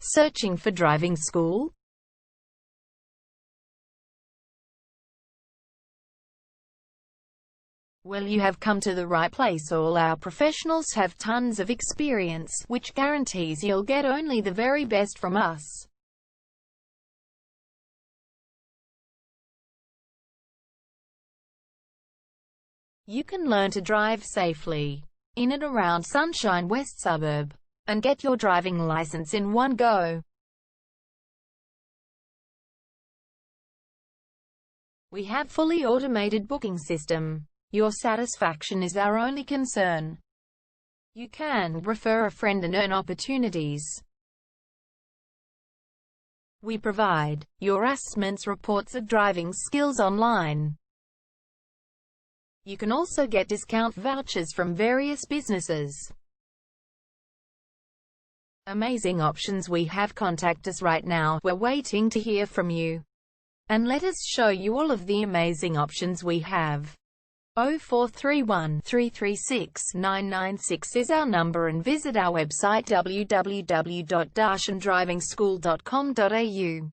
Searching for driving school? Well, you have come to the right place. All our professionals have tons of experience, which guarantees you'll get only the very best from us. You can learn to drive safely in and around Sunshine West Suburb and get your driving license in one go. We have fully automated booking system. Your satisfaction is our only concern. You can refer a friend and earn opportunities. We provide your assessments reports of driving skills online. You can also get discount vouchers from various businesses. Amazing options we have. Contact us right now. We're waiting to hear from you. And let us show you all of the amazing options we have. 0431 336 996 is our number, and visit our website www.darshandrivingschool.com.au.